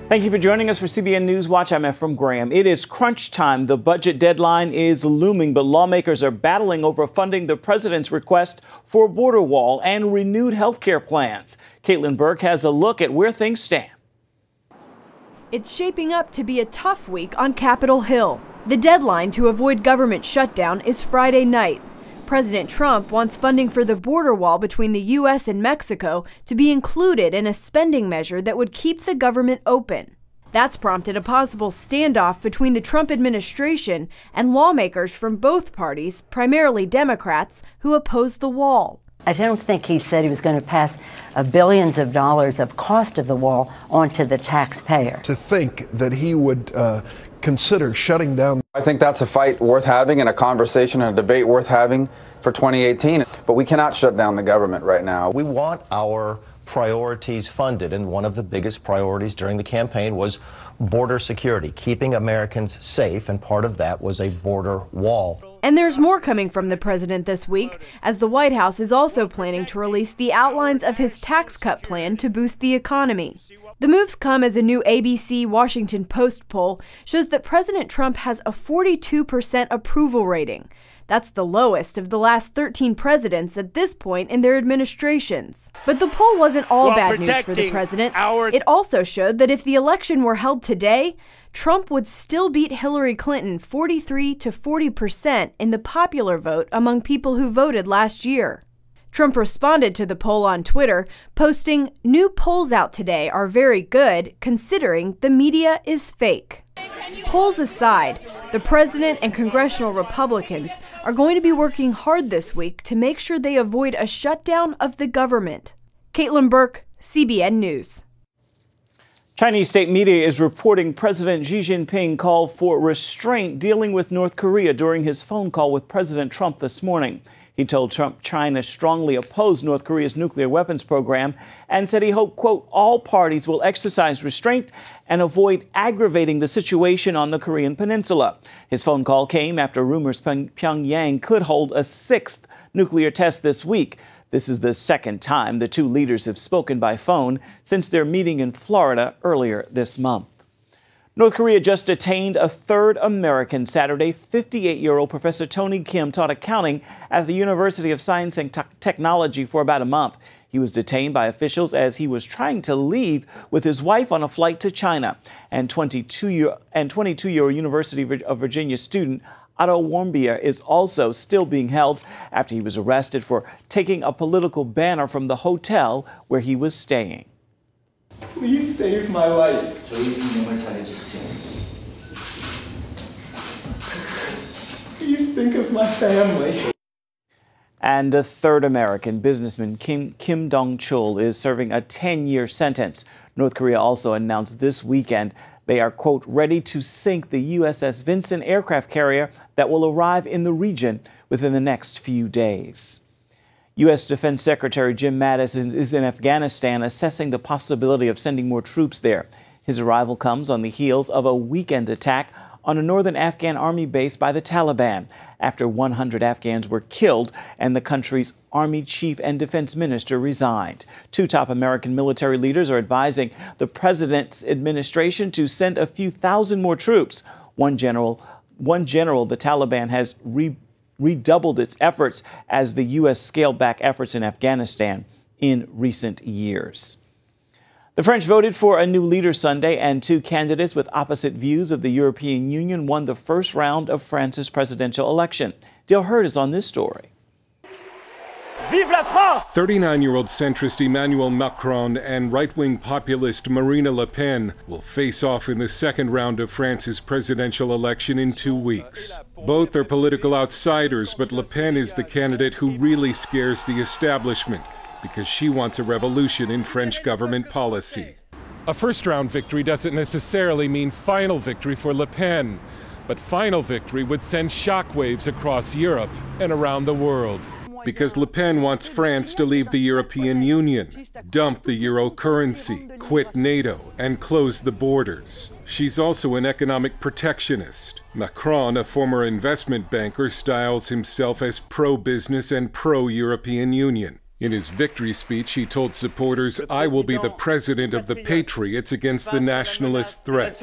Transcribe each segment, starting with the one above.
Thank you for joining us for CBN NewsWatch. I'm Ephraim Graham. It is crunch time. The budget deadline is looming, but lawmakers are battling over funding the president's request for a border wall and renewed health care plans. Caitlin Burke has a look at where things stand. It's shaping up to be a tough week on Capitol Hill. The deadline to avoid government shutdown is Friday night. President Trump wants funding for the border wall between the U.S. and Mexico to be included in a spending measure that would keep the government open. That's prompted a possible standoff between the Trump administration and lawmakers from both parties, primarily Democrats, who oppose the wall. I don't think he said he was going to pass billions of dollars of cost of the wall onto the taxpayer. To think that he would consider shutting down. I think that's a fight worth having and a conversation and a debate worth having for 2018. But we cannot shut down the government right now. We want our priorities funded, and one of the biggest priorities during the campaign was border security, keeping Americans safe, and part of that was a border wall. And there's more coming from the president this week, as the White House is also planning to release the outlines of his tax cut plan to boost the economy. The moves come as a new ABC Washington Post poll shows that President Trump has a 42% approval rating. That's the lowest of the last 13 presidents at this point in their administrations. But the poll wasn't all bad news for the president. It also showed that if the election were held today, Trump would still beat Hillary Clinton 43 to 40% in the popular vote among people who voted last year. Trump responded to the poll on Twitter, posting, "New polls out today are very good, considering the media is fake." Polls aside, the president and congressional Republicans are going to be working hard this week to make sure they avoid a shutdown of the government. Caitlin Burke, CBN News. Chinese state media is reporting President Xi Jinping called for restraint dealing with North Korea during his phone call with President Trump this morning. He told Trump China strongly opposed North Korea's nuclear weapons program and said he hoped, quote, all parties will exercise restraint and avoid aggravating the situation on the Korean peninsula. His phone call came after rumors Pyongyang could hold a sixth nuclear test this week. This is the second time the two leaders have spoken by phone since their meeting in Florida earlier this month. North Korea just detained a third American Saturday. 58-year-old Professor Tony Kim taught accounting at the University of Science and Technology for about a month. He was detained by officials as he was trying to leave with his wife on a flight to China. And 22-year-old University of Virginia student Otto Warmbier is also still being held after he was arrested for taking a political banner from the hotel where he was staying. Please save my life. Please think of my family. And a third American businessman, Kim Dong-chul, is serving a 10-year sentence. North Korea also announced this weekend they are, quote, ready to sink the USS Vincent aircraft carrier that will arrive in the region within the next few days. U.S. Defense Secretary Jim Mattis is in Afghanistan assessing the possibility of sending more troops there. His arrival comes on the heels of a weekend attack on a northern Afghan army base by the Taliban after 100 Afghans were killed and the country's army chief and defense minister resigned. Two top American military leaders are advising the president's administration to send a few thousand more troops. One general, the Taliban has redoubled its efforts as the U.S. scaled back efforts in Afghanistan in recent years. The French voted for a new leader Sunday, and two candidates with opposite views of the European Union won the first round of France's presidential election. Dale Hurd is on this story. Vive la France! 39-year-old centrist Emmanuel Macron and right-wing populist Marine Le Pen will face off in the second round of France's presidential election in 2 weeks. Both are political outsiders, but Le Pen is the candidate who really scares the establishment, because she wants a revolution in French government policy. A first-round victory doesn't necessarily mean final victory for Le Pen, but final victory would send shockwaves across Europe and around the world. because Le Pen wants France to leave the European Union, dump the euro currency, quit NATO, and close the borders. She's also an economic protectionist. Macron, a former investment banker, styles himself as pro-business and pro-European Union. In his victory speech, he told supporters, "I will be the president of the patriots against the nationalist threat."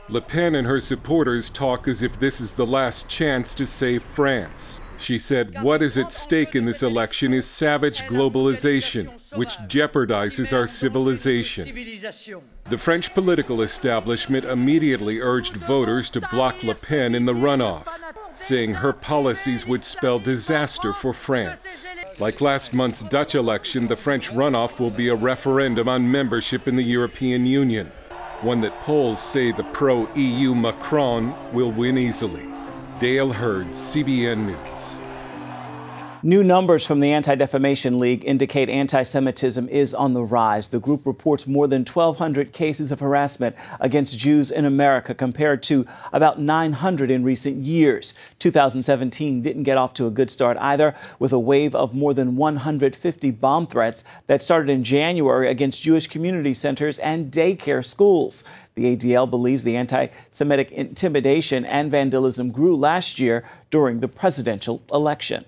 Le Pen and her supporters talk as if this is the last chance to save France. She said, "What is at stake in this election is savage globalization, which jeopardizes our civilization." The French political establishment immediately urged voters to block Le Pen in the runoff, saying her policies would spell disaster for France. Like last month's Dutch election, the French runoff will be a referendum on membership in the European Union, one that polls say the pro-EU Macron will win easily. Dale Hurd, CBN News. New numbers from the Anti-Defamation League indicate anti-Semitism is on the rise. The group reports more than 1,200 cases of harassment against Jews in America, compared to about 900 in recent years. 2017 didn't get off to a good start either, with a wave of more than 150 bomb threats that started in January against Jewish community centers and daycare schools. The ADL believes the anti-Semitic intimidation and vandalism grew last year during the presidential election.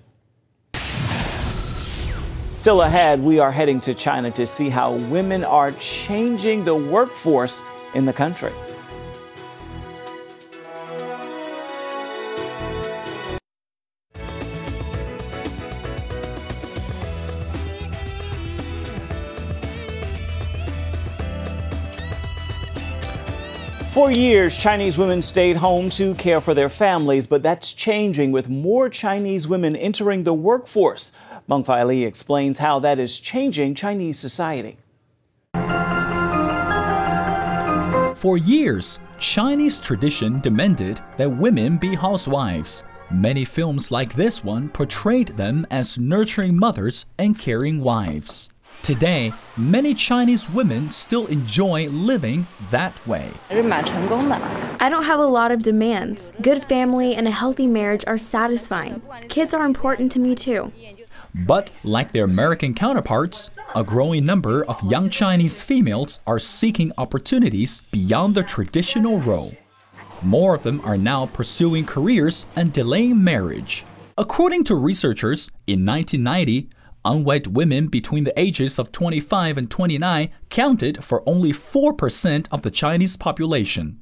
Still ahead, we are heading to China to see how women are changing the workforce in the country. For years, Chinese women stayed home to care for their families, but that's changing with more Chinese women entering the workforce. Meng-Fai Li explains how that is changing Chinese society. For years, Chinese tradition demanded that women be housewives. Many films like this one portrayed them as nurturing mothers and caring wives. Today, many Chinese women still enjoy living that way. I don't have a lot of demands. Good family and a healthy marriage are satisfying. Kids are important to me too. But like their American counterparts, a growing number of young Chinese females are seeking opportunities beyond the traditional role. More of them are now pursuing careers and delaying marriage. According to researchers, in 1990, unwed women between the ages of 25 and 29 counted for only 4% of the Chinese population.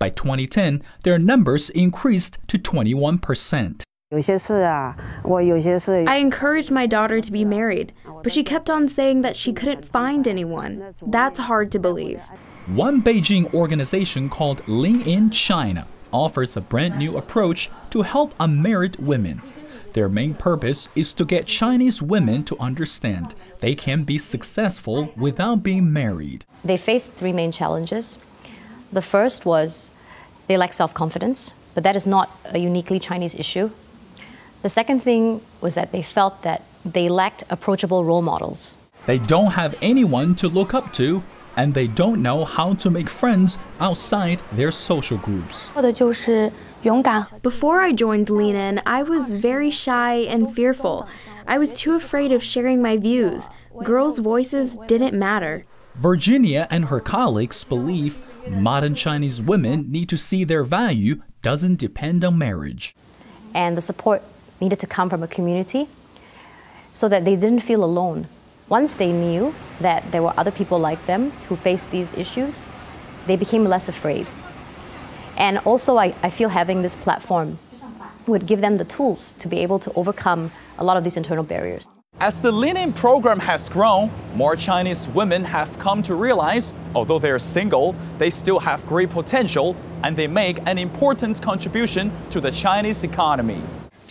By 2010, their numbers increased to 21%. I encouraged my daughter to be married, but she kept on saying that she couldn't find anyone. That's hard to believe. One Beijing organization called Lean In China offers a brand new approach to help unmarried women. Their main purpose is to get Chinese women to understand they can be successful without being married. They faced three main challenges. The first was they lack self-confidence, but that is not a uniquely Chinese issue. The second thing was that they felt that they lacked approachable role models. They don't have anyone to look up to, and they don't know how to make friends outside their social groups. Before I joined Lean In, I was very shy and fearful. I was too afraid of sharing my views. Girls' voices didn't matter. Virginia and her colleagues believe modern Chinese women need to see their value doesn't depend on marriage. And the support needed to come from a community so that they didn't feel alone. Once they knew that there were other people like them who faced these issues, they became less afraid. And also, I feel having this platform would give them the tools to be able to overcome a lot of these internal barriers. As the Lean In program has grown, more Chinese women have come to realize, although they are single, they still have great potential and they make an important contribution to the Chinese economy.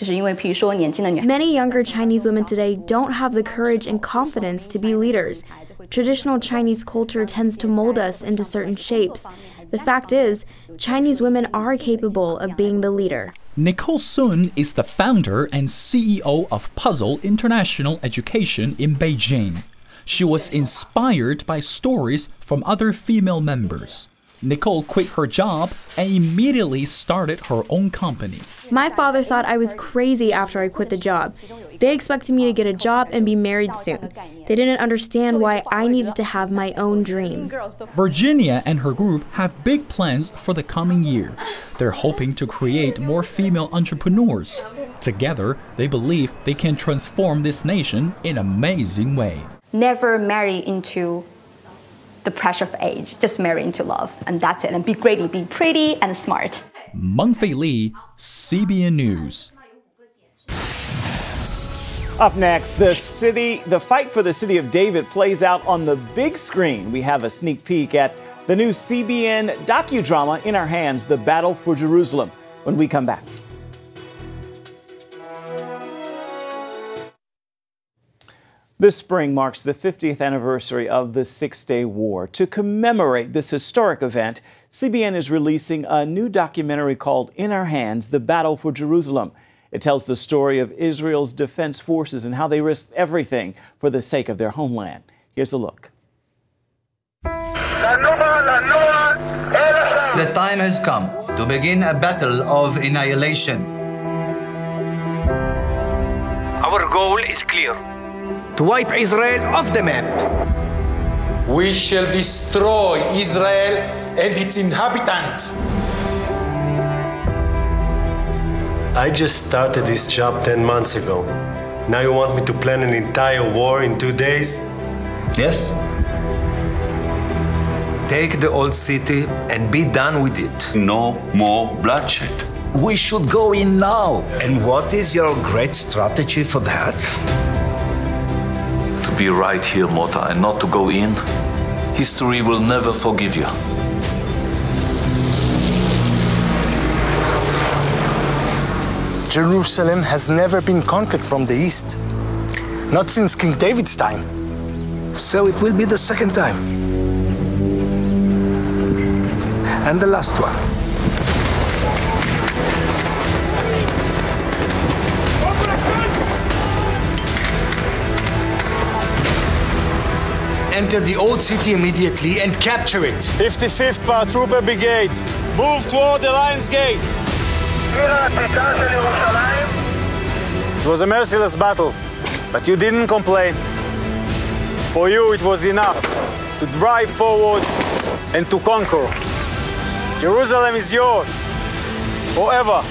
Many younger Chinese women today don't have the courage and confidence to be leaders. Traditional Chinese culture tends to mold us into certain shapes. The fact is, Chinese women are capable of being the leader. Nicole Sun is the founder and CEO of Puzzle International Education in Beijing. She was inspired by stories from other female members. Nicole quit her job and immediately started her own company. My father thought I was crazy after I quit the job. They expected me to get a job and be married soon. They didn't understand why I needed to have my own dream. Virginia and her group have big plans for the coming year. They're hoping to create more female entrepreneurs. Together, they believe they can transform this nation in an amazing way. Never marry into the pressure of age, just marry into love, and that's it. And be great, be pretty and smart. Mengfei Li, CBN News. Up next, the fight for the city of David plays out on the big screen. We have a sneak peek at the new CBN docudrama In Our Hands, The Battle for Jerusalem, when we come back. This spring marks the 50th anniversary of the Six-Day War. To commemorate this historic event, CBN is releasing a new documentary called In Our Hands, The Battle for Jerusalem. It tells the story of Israel's defense forces and how they risked everything for the sake of their homeland. Here's a look. The time has come to begin a battle of annihilation. Our goal is clear: to wipe Israel off the map. We shall destroy Israel and its inhabitants. I just started this job 10 months ago. Now you want me to plan an entire war in 2 days? Yes. Take the old city and be done with it. No more bloodshed. We should go in now. And what is your great strategy for that? To be right here, Mota, and not to go in. History will never forgive you. Jerusalem has never been conquered from the east. Not since King David's time. So it will be the second time. And the last one. Enter the old city immediately and capture it. 55th Paratrooper Brigade, move toward the Lion's Gate. It was a merciless battle, but you didn't complain. For you, it was enough to drive forward and to conquer. Jerusalem is yours, forever.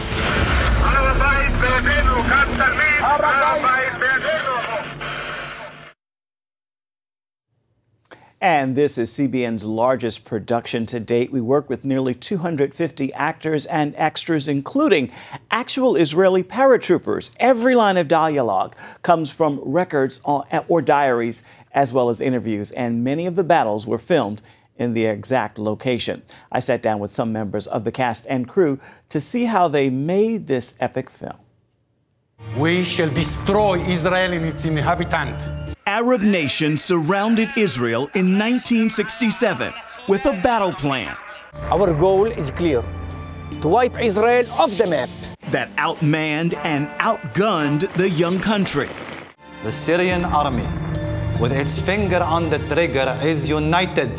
And this is CBN's largest production to date. We work with nearly 250 actors and extras, including actual Israeli paratroopers. Every line of dialogue comes from records or diaries, as well as interviews, and many of the battles were filmed in the exact location. I sat down with some members of the cast and crew to see how they made this epic film. We shall destroy Israel and its inhabitants. Arab nations surrounded Israel in 1967 with a battle plan. Our goal is clear: to wipe Israel off the map. That outmanned and outgunned the young country. The Syrian army, with its finger on the trigger, is united.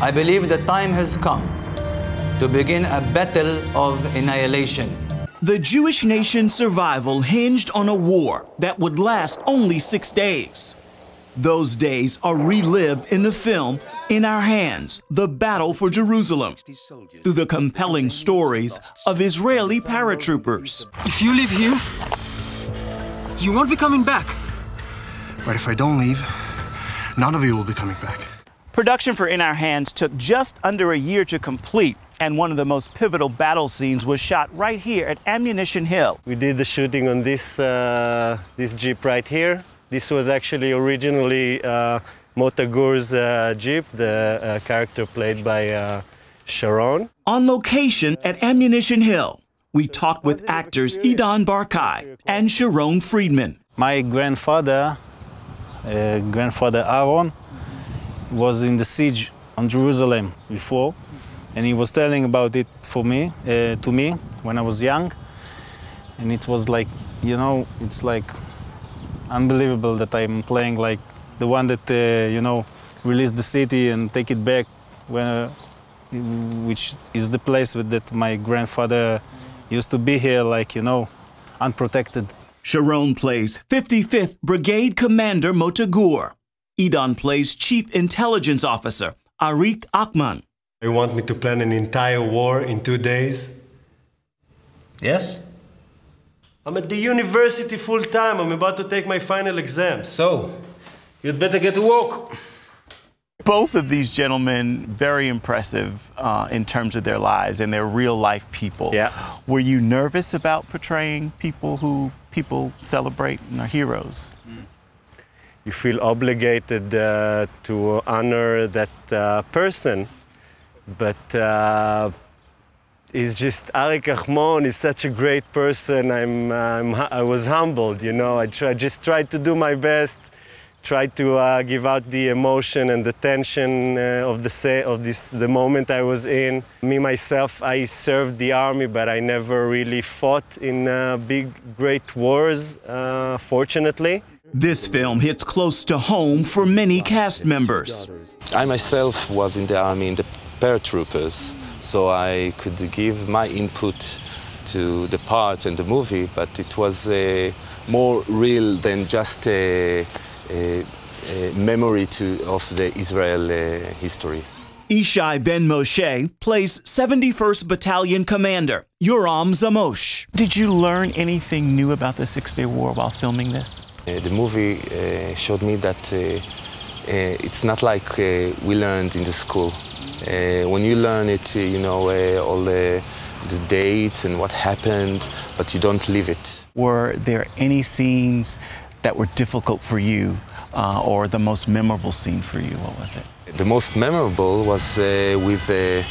I believe the time has come to begin a battle of annihilation. The Jewish nation's survival hinged on a war that would last only 6 days. Those days are relived in the film In Our Hands, The Battle for Jerusalem, through the compelling stories of Israeli paratroopers. If you leave here, you won't be coming back. But if I don't leave, none of you will be coming back. Production for In Our Hands took just under a year to complete, and one of the most pivotal battle scenes was shot right here at Ammunition Hill. We did the shooting on this Jeep right here. This was actually originally Mota Gur's Jeep, the character played by Sharon. On location at Ammunition Hill, we talked with actors Idan Barkai and Sharon Friedman. My grandfather, Aaron, was in the siege on Jerusalem before, and he was telling about it to me when I was young, and it was like, you know, it's like unbelievable that I'm playing like the one that, you know, released the city and take it back which is the place that my grandfather used to be here, like, you know, unprotected. Sharon plays 55th Brigade Commander Motagur. Idan plays Chief Intelligence Officer Arik Akman. You want me to plan an entire war in 2 days? Yes? I'm at the university full time. I'm about to take my final exam. So, you'd better get to work. Both of these gentlemen, very impressive in terms of their lives and they're real life people. Yeah. Were you nervous about portraying people who people celebrate and are heroes? You feel obligated to honor that person, but it's just Arik Akman is such a great person. I was humbled, you know. I just tried to do my best. Tried to give out the emotion and the tension of the moment I was in. Me, myself, I served the army, but I never really fought in big, great wars, fortunately. This film hits close to home for many cast members. I myself was in the army in the paratroopers, so I could give my input to the part and the movie, but it was more real than just a memory of the Israel history. Ishai Ben Moshe plays 71st Battalion Commander Yoram Zamosh. Did you learn anything new about the Six-Day War while filming this? The movie showed me that it's not like we learned in the school. When you learn it, you know all the dates and what happened, but you don't live it. Were there any scenes that were difficult for you, or the most memorable scene for you? What was it? The most memorable was with the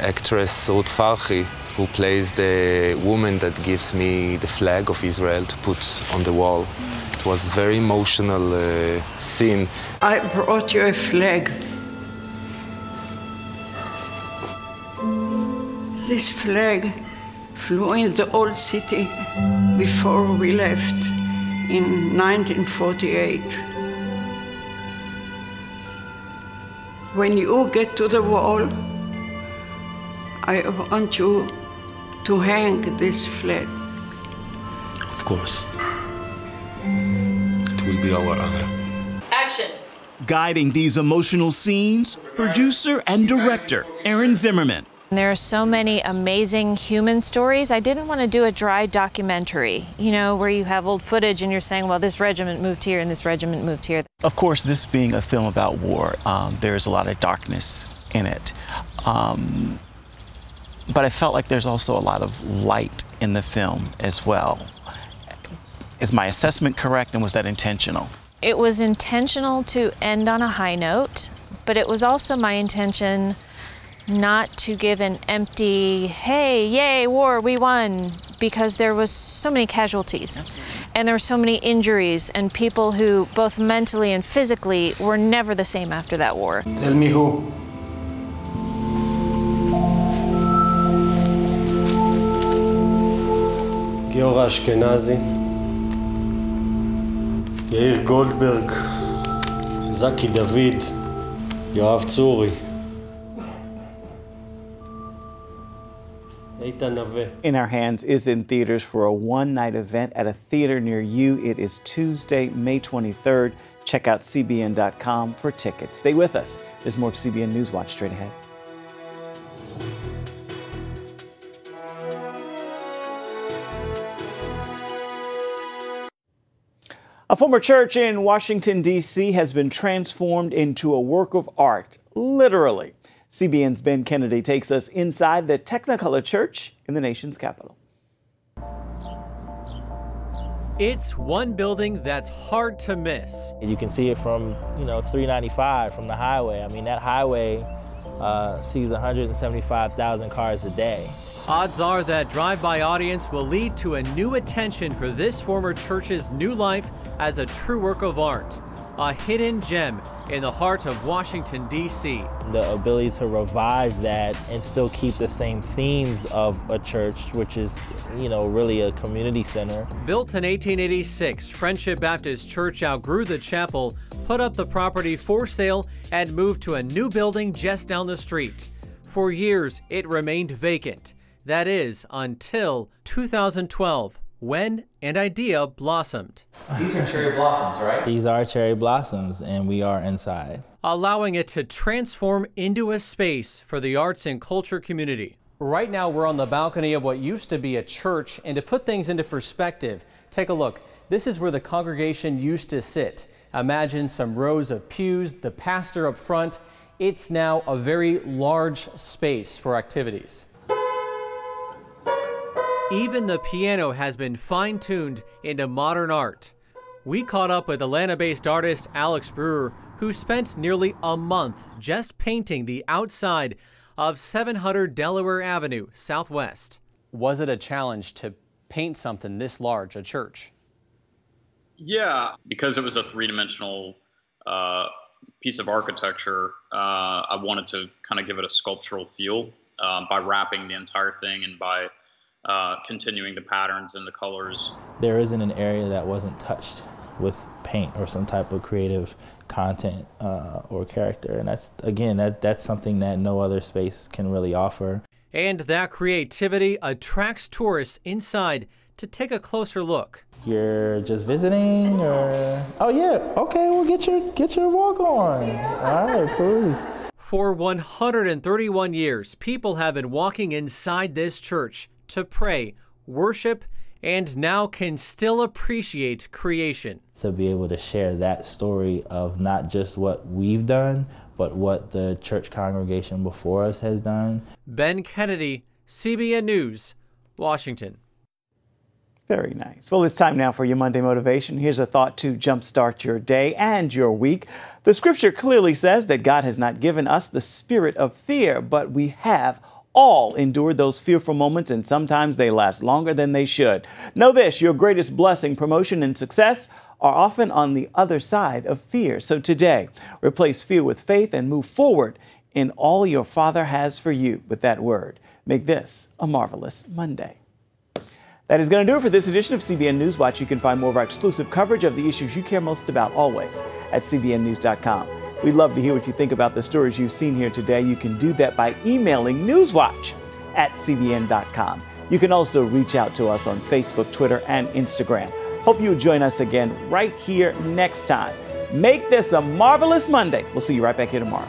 actress Ruth Farhi, who plays the woman that gives me the flag of Israel to put on the wall. It was a very emotional scene. I brought you a flag. This flag flew in the old city before we left in 1948. When you get to the wall, I want you to hang this flag. Of course. It will be our honor. Action! Guiding these emotional scenes, producer and director Aaron Zimmerman. There are so many amazing human stories. I didn't want to do a dry documentary, you know, where you have old footage and you're saying, well, this regiment moved here and this regiment moved here. Of course, this being a film about war, there's a lot of darkness in it. But I felt like there's also a lot of light in the film as well. Is my assessment correct, and was that intentional? It was intentional to end on a high note, but it was also my intention not to give an empty, hey, yay, war, we won, because there was so many casualties. Absolutely. And there were so many injuries and people who, both mentally and physically, were never the same after that war. Tell me who. Giora Ashkenazi, Yair Goldberg, Zaki David, Yoav Tsuri. In Our Hands is in theaters for a one-night event at a theater near you. It is Tuesday, May 23rd. Check out CBN.com for tickets. Stay with us. There's more of CBN NewsWatch straight ahead. A former church in Washington, D.C. has been transformed into a work of art, literally. CBN's Ben Kennedy takes us inside the Technicolor Church in the nation's capital. It's one building that's hard to miss. You can see it from, 395 from the highway. I mean, that highway sees 175,000 cars a day. Odds are that drive-by audience will lead to a new attention for this former church's new life as a true work of art. A hidden gem in the heart of Washington, D.C. The ability to revive that and still keep the same themes of a church, which is, really a community center. Built in 1886, Friendship Baptist Church outgrew the chapel, put up the property for sale, and moved to a new building just down the street. For years, it remained vacant. That is, until 2012. When an idea blossomed. These are cherry blossoms, right? These are cherry blossoms, and we are inside. Allowing it to transform into a space for the arts and culture community. Right now, we're on the balcony of what used to be a church, and to put things into perspective, take a look. This is where the congregation used to sit. Imagine some rows of pews, the pastor up front. It's now a very large space for activities. Even the piano has been fine-tuned into modern art. We caught up with Atlanta-based artist Alex Brewer, who spent nearly a month just painting the outside of 700 Delaware Avenue Southwest. Was it a challenge to paint something this large, a church? Yeah, because it was a three-dimensional piece of architecture, I wanted to kind of give it a sculptural feel by wrapping the entire thing and by continuing the patterns and the colors. There isn't an area that wasn't touched with paint or some type of creative content or character. And that's something that no other space can really offer. And that creativity attracts tourists inside to take a closer look. You're just visiting, or oh yeah, okay, well get your walk on. All right, please. For 131 years, people have been walking inside this church to pray, worship, and now can still appreciate creation. To be able to share that story of not just what we've done, but what the church congregation before us has done. Ben Kennedy, CBN News, Washington. Very nice. Well, it's time now for your Monday Motivation. Here's a thought to jumpstart your day and your week. The scripture clearly says that God has not given us the spirit of fear, but we have all endured those fearful moments, and sometimes they last longer than they should. Know this, your greatest blessing, promotion, and success are often on the other side of fear. So today, replace fear with faith and move forward in all your Father has for you with that word. Make this a marvelous Monday. That is going to do it for this edition of CBN NewsWatch. You can find more of our exclusive coverage of the issues you care most about always at cbnnews.com. We'd love to hear what you think about the stories you've seen here today. You can do that by emailing newswatch@cbn.com. You can also reach out to us on Facebook, Twitter, and Instagram. Hope you'll join us again right here next time. Make this a marvelous Monday. We'll see you right back here tomorrow.